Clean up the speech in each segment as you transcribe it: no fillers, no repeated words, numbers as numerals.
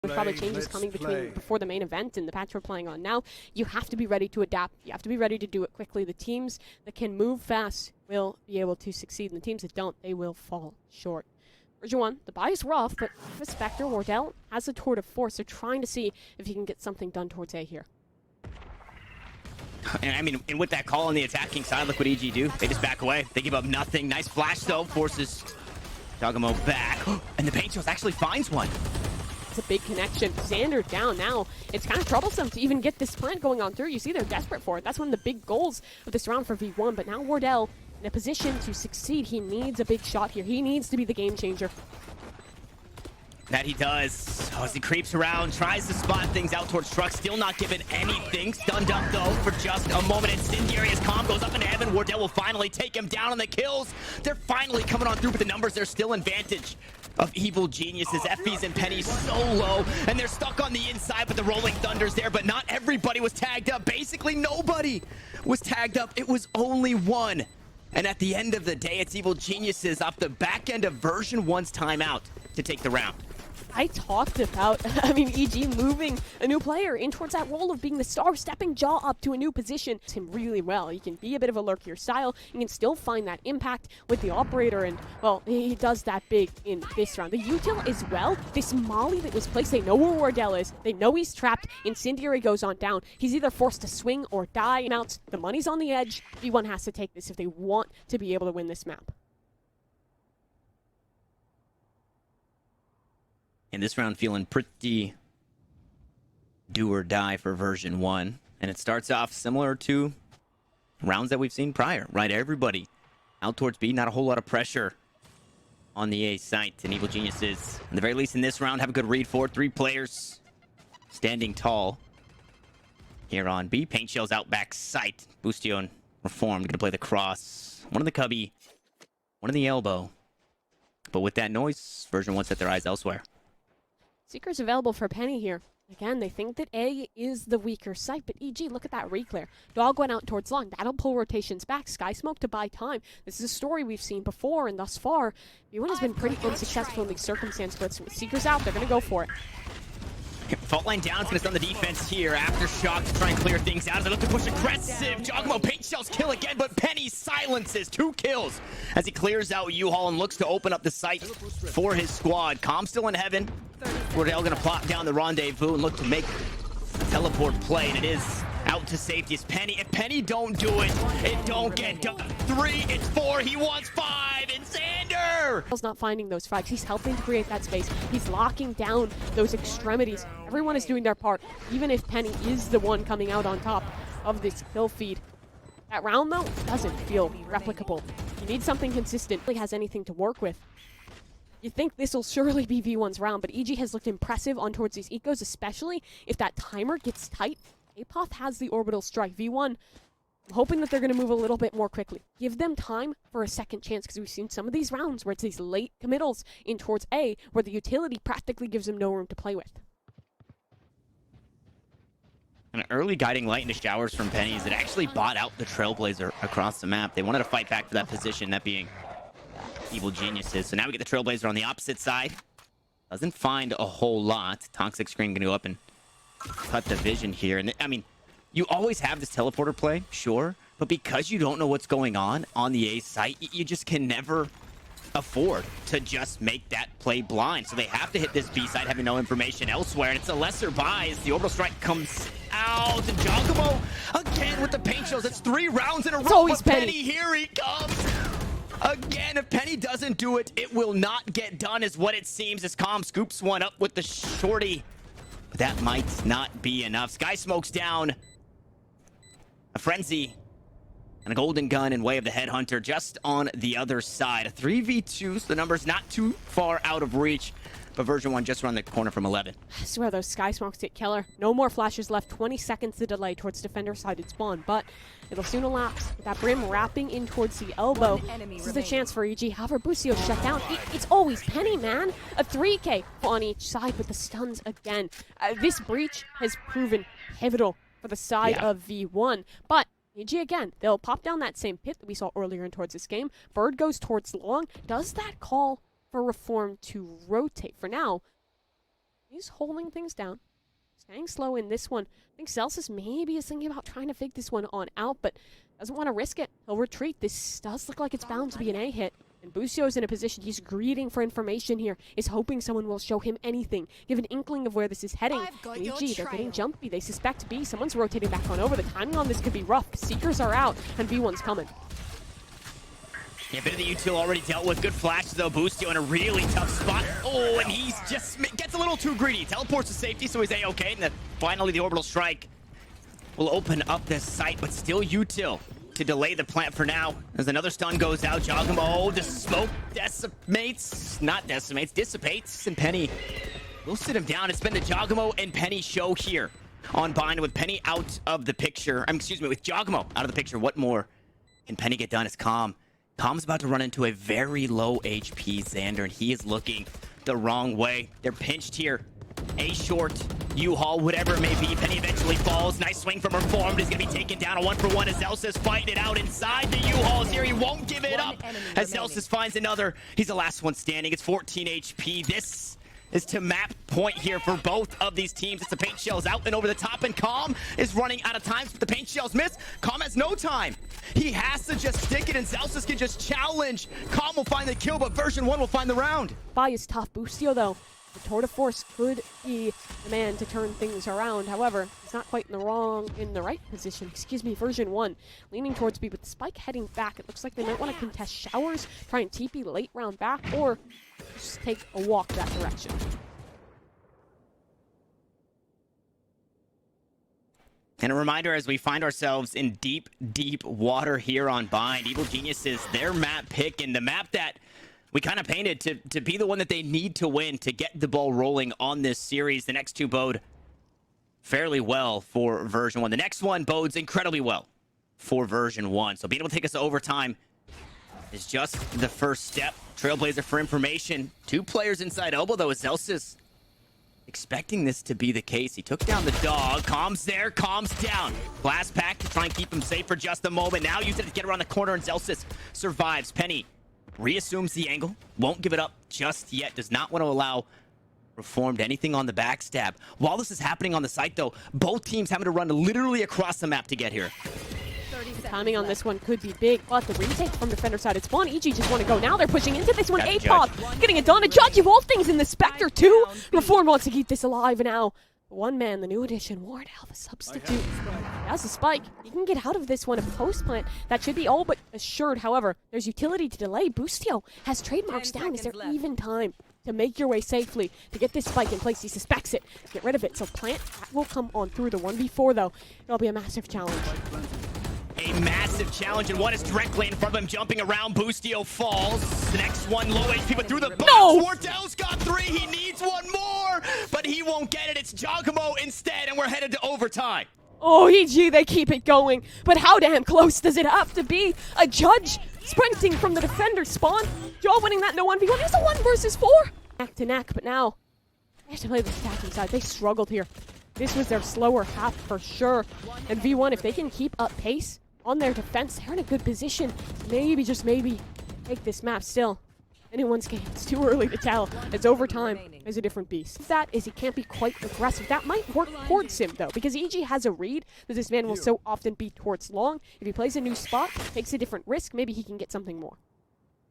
There's probably changes coming before the main event and the patch we're playing on now. You have to be ready to adapt. You have to be ready to do it quickly. The teams that can move fast will be able to succeed, and the teams that don't, they will fall short. Version 1, the buy is rough, but with Spectre, Wardell has a tour de force. They're trying to see if he can get something done towards A here. And I mean, and with that call on the attacking side, look what EG do. They just back away. They give up nothing. Nice flash, though. Forces Jogamo back. And the Paint Shells actually finds one. It's a big connection. Xander down now. It's kind of troublesome to even get this sprint going on through. You see they're desperate for it. That's one of the big goals of this round for V1. But now Wardell in a position to succeed. He needs a big shot here. He needs to be the game changer. That he does. Oh, as he creeps around, tries to spot things out towards Truck, still not given anything. Stunned up, though, for just a moment. Incendiary as Calm goes up into heaven. Wardell will finally take him down on the kills. They're finally coming on through, but the numbers, they're still in vantage of Evil Geniuses. Effie's and Penny's so low, and they're stuck on the inside, but the Rolling Thunder's there, but not everybody was tagged up. Basically, nobody was tagged up. It was only one. And at the end of the day, it's Evil Geniuses off the back end of version 1's timeout to take the round. I talked about, EG moving a new player in towards that role of being the star, stepping Jaw up to a new position. It's him really well. He can be a bit of a lurkier style. He can still find that impact with the operator, and, well, he does that big in this round. The util as well, this molly that was placed, they know where Wardell is. They know he's trapped. Incendiary goes on down. He's either forced to swing or die. Mounts, the money's on the edge. V1 has to take this if they want to be able to win this map. In this round, feeling pretty do or die for version 1. And it starts off similar to rounds that we've seen prior, right? Everybody out towards B, not a whole lot of pressure on the A site. And Evil Geniuses, at the very least in this round, have a good read for it. 3 players standing tall here on B. Paint Shells out back site. Boostio and Reformed going to play the cross. One in the cubby, one in the elbow. But with that noise, version 1 set their eyes elsewhere. Seeker's available for Penny here. Again, they think that A is the weaker site, but EG, look at that reclear. Dog went out towards long. That'll pull rotations back. Sky Smoke to buy time. This is a story we've seen before, and thus far, V1 has been pretty unsuccessful in these circumstances, but with Seeker's out, they're going to go for it. Fault line down, it's going to stun the defense here. Aftershock to try and clear things out. They look to push aggressive. Jogamo Paint Shells kill again, but Penny silences 2 kills as he clears out U-Haul and looks to open up the site for his squad. Calm still in heaven. Wardell going to plop down the rendezvous and look to make a teleport play, and it is out to safety. It's Penny. If Penny don't do it, it don't get done. 3, it's 4, he wants 5, and Xander! He's not finding those frags. He's helping to create that space. He's locking down those extremities. Everyone is doing their part, even if Penny is the one coming out on top of this kill feed. That round, though, doesn't feel replicable. You need something consistent. He has anything to work with. You think this will surely be V1's round, but EG has looked impressive on towards these ecos, especially if that timer gets tight. Apoth has the orbital strike. V1, I'm hoping that they're going to move a little bit more quickly. Give them time for a second chance, because we've seen some of these rounds where it's these late committals in towards A, where the utility practically gives them no room to play with. An early guiding light into showers from Pennies that actually bought out the Trailblazer across the map. They wanted to fight back for that position, that being Evil Geniuses. So now we get the Trailblazer on the opposite side. Doesn't find a whole lot. Toxic Screen going to go up and cut the vision here. And I mean, you always have this teleporter play, sure, but because you don't know what's going on the A site, you just can never afford to just make that play blind. So they have to hit this B site, having no information elsewhere, and it's a lesser buy as the orbital strike comes out. And Jogamo again with the Paint Shells. It's 3 rounds in a row. It's always Penny. Here he comes. Again, if Penny doesn't do it, it will not get done, is what it seems, as Calm scoops one up with the shorty. But that might not be enough. Sky Smoke's down. A Frenzy and a Golden Gun in way of the Headhunter just on the other side. A 3v2, so the number's not too far out of reach. But version 1 just around the corner from 11. I swear those Sky Smokes get killer. No more flashes left. 20 seconds to delay towards defender-sided spawn, but it'll soon elapse. With that Brim wrapping in towards the elbow. This is the chance for EG. However, Boostio shut down. It's always Penny, man. A 3K on each side with the stuns again. This breach has proven pivotal for the side of V1, but EG again, they'll pop down that same pit that we saw earlier in towards this game. Bird goes towards long. Does that call for Reform to rotate? For now, he's holding things down. Staying slow in this one. I think Celsius maybe is thinking about trying to fake this one on out, but doesn't want to risk it. He'll retreat. This does look like it's bound to be an A hit. And Busio's in a position, he's greeting for information here. He's hoping someone will show him anything, give an inkling of where this is heading. EG, they're getting jumpy. They suspect B. Someone's rotating back on over. The timing on this could be rough. Seekers are out, and B1's coming. Yeah, a bit of the util already dealt with. Good flash, though. Busio in a really tough spot. Oh, and he's just gets a little too greedy. Teleports to safety, so he's A-okay. And then finally, the orbital strike will open up this site, but still util to delay the plant for now. As another stun goes out, Giacomo, the smoke dissipates, and Penny will sit him down. It's been the Giacomo and Penny show here on Bind with Penny out of the picture. With Giacomo out of the picture. What more can Penny get done? It's Calm. Calm's about to run into a very low HP Xander, and he is looking the wrong way. They're pinched here. A short, U-Haul, whatever it may be. Penny eventually falls. Nice swing from Reformed. He's going to be taken down. A 1-for-1 as Zelsis fighting it out inside the U-Hauls here. He won't give it up as Zelsis finds another. He's the last one standing. It's 14 HP. This is to map point here for both of these teams. It's the paint shells out and over the top, and Calm is running out of time. But the paint shells miss. Calm has no time. He has to just stick it, and Zelsis can just challenge. Calm will find the kill, but version 1 will find the round. Buy is tough. Busio, though. The Tour de Force could be the man to turn things around. However, he's not quite in the right position. Excuse me, version 1. Leaning towards B, but Spike heading back. It looks like they might want to contest showers, try and TP late round back, or just take a walk that direction. And a reminder, as we find ourselves in deep, deep water here on Bind, Evil Geniuses, their map pick, and the map that we kind of painted to be the one that they need to win to get the ball rolling on this series. The next two bode fairly well for version 1. The next one bodes incredibly well for version 1. So being able to take us to overtime is just the first step. Trailblazer for information. 2 players inside elbow, though, is Zelsis expecting this to be the case. He took down the dog. Calm's there. Calm's down. Blast pack to try and keep him safe for just a moment. Now use it to get around the corner, and Zelsis survives. Penny reassumes the angle. Won't give it up just yet. Does not want to allow Reformed anything on the backstab. While this is happening on the site, though, both teams having to run literally across the map to get here. The timing on this one could be big, but the retake from defender side, it's Spawn. EG just want to go. Now they're pushing into this one. APOP getting it done. A Judge of all things in the Spectre too. Reform wants to keep this alive now. One man, the new addition, Wardell, the substitute. That's a spike. You can get out of this one a post plant. That should be all but assured. However, there's utility to delay. Busio has trademarks down. Is there even time to make your way safely to get this spike in place? He suspects it. Get rid of it. So plant, that will come on through the 1v4 though. It'll be a massive challenge. A massive challenge, and one is directly in front of him, jumping around. Busio falls. The next one, low HP, but through the box. No! Wardell's got 3. He needs one more, but he won't get it. It's Giacomo instead, and we're headed to overtime. Oh, EG, they keep it going. But how damn close does it have to be? A Judge sprinting from the defender spawn. Joe winning that in a 1v1. It's a 1 versus 4. Neck to neck, but now they have to play the attacking side. They struggled here. This was their slower half for sure. And V1, if they can keep up pace on their defense, they're in a good position. Maybe, just maybe, take this map still. Anyone's game. It's too early to tell. It's overtime. Is a different beast. That is, he can't be quite aggressive. That might work towards him, though, because EG has a read that this man will so often be towards long. If he plays a new spot, takes a different risk, maybe he can get something more.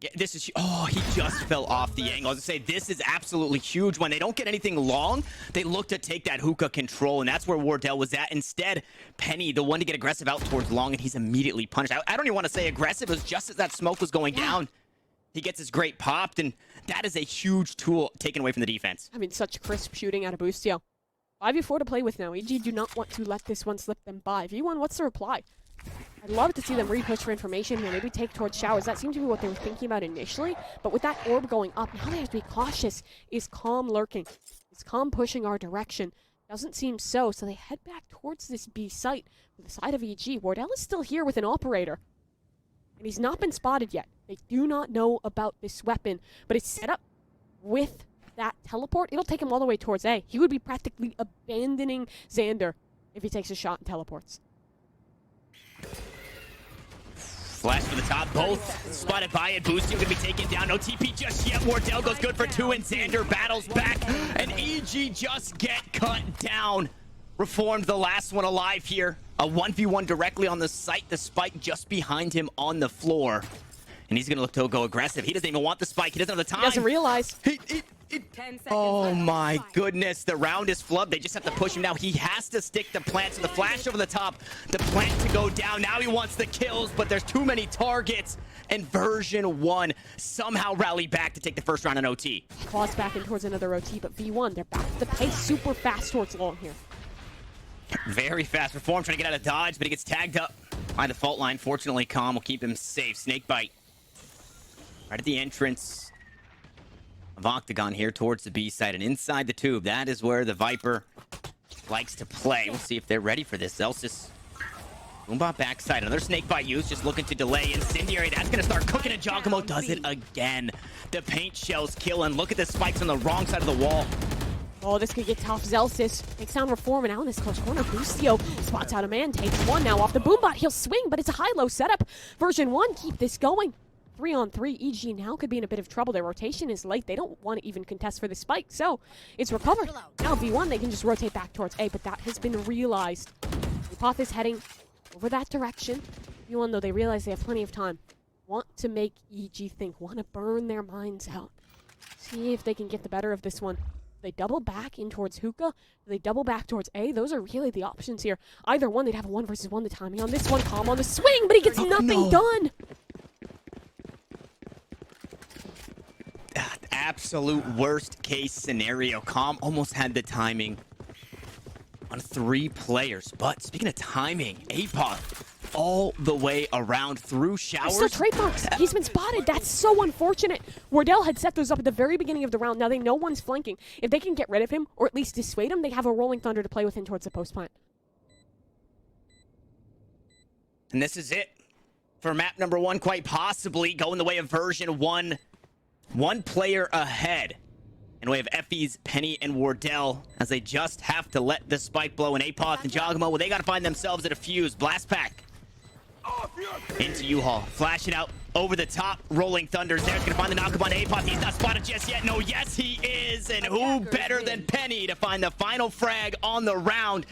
Yeah, this is, oh, he just fell off the angle. I was gonna say, this is absolutely huge. When they don't get anything long, they look to take that hookah control, and that's where Wardell was at. Instead, Penny, the one to get aggressive out towards long, and he's immediately punished. I don't even want to say aggressive. It was just as that smoke was going down. He gets his great popped, and that is a huge tool taken away from the defense. I mean, such crisp shooting out of Busio. 5v4 to play with now. EG do not want to let this one slip them by. V1, what's the reply? I'd love to see them re-push for information here. Maybe take towards showers. That seemed to be what they were thinking about initially. But with that orb going up, now they have to be cautious. Is Calm lurking? Is Calm pushing our direction? Doesn't seem so. So they head back towards this B site with the side of EG. Wardell is still here with an operator. And he's not been spotted yet. They do not know about this weapon. But it's set up with that teleport. It'll take him all the way towards A. He would be practically abandoning Xander if he takes a shot and teleports. Flash for the top, both spotted by it. Boostio gonna be taken down. No TP just yet. Wardell goes good for 2, and Xander battles back. And EG just get cut down. Reformed the last one alive here. A 1v1 directly on the site. The spike just behind him on the floor. And he's gonna look to go aggressive. He doesn't even want the spike. He doesn't have the time. He doesn't realize. Oh my goodness, the round is flubbed. They just have to push him now. He has to stick the plant, so the flash over the top, the plant to go down. Now he wants the kills, but there's too many targets. And version 1 somehow rally back to take the first round in OT. Claws back in towards another OT, but V1, they're back to the pace super fast towards long here. Very fast. Reform trying to get out of dodge, but he gets tagged up by the fault line. Fortunately, Calm will keep him safe. Snakebite right at the entrance of Octagon here towards the B side and inside the tube. That is where the Viper likes to play. We'll see if they're ready for this. Zelsis, Boombot backside. Another Snakebite use, just looking to delay. Incendiary, that's going to start cooking, and Giacomo does it again. The paint shells kill, and look at the spikes on the wrong side of the wall. Oh, this could get tough. Zelsis takes down Reform, and out in this close corner, Boostio spots out a man, takes one now off the Boombot. He'll swing, but it's a high-low setup. Version 1, keep this going. 3-on-3, EG now could be in a bit of trouble. Their rotation is late. They don't want to even contest for the spike, so it's recovered. Now V1, they can just rotate back towards A, but that has been realized. Apoth is heading over that direction. V1, though, they realize they have plenty of time. Want to make EG think, want to burn their minds out. See if they can get the better of this one. They double back in towards Hookah. They double back towards A. Those are really the options here. Either one, they'd have a 1 versus 1. The timing on this one, Calm on the swing, but he gets nothing done. Absolute worst case scenario. Calm almost had the timing on 3 players. But speaking of timing, Apoth all the way around through showers. Still trademarks. He's been spotted. That's so unfortunate. Wardell had set those up at the very beginning of the round. Now they know one's flanking. If they can get rid of him, or at least dissuade him, they have a Rolling Thunder to play with in towards the post plant. And this is it for map number 1, quite possibly going the way of version 1. 1 player ahead in the way of Effie's, Penny, and Wardell, as they just have to let the spike blow. And Apoth and Giacomo, well, they got to find themselves at a fuse. Blast pack into U-Haul. Flash it out over the top. Rolling Thunders there. He's going to find the knockup on Apoth. He's not spotted just yet. No, yes, he is. And who better than Penny to find the final frag on the round?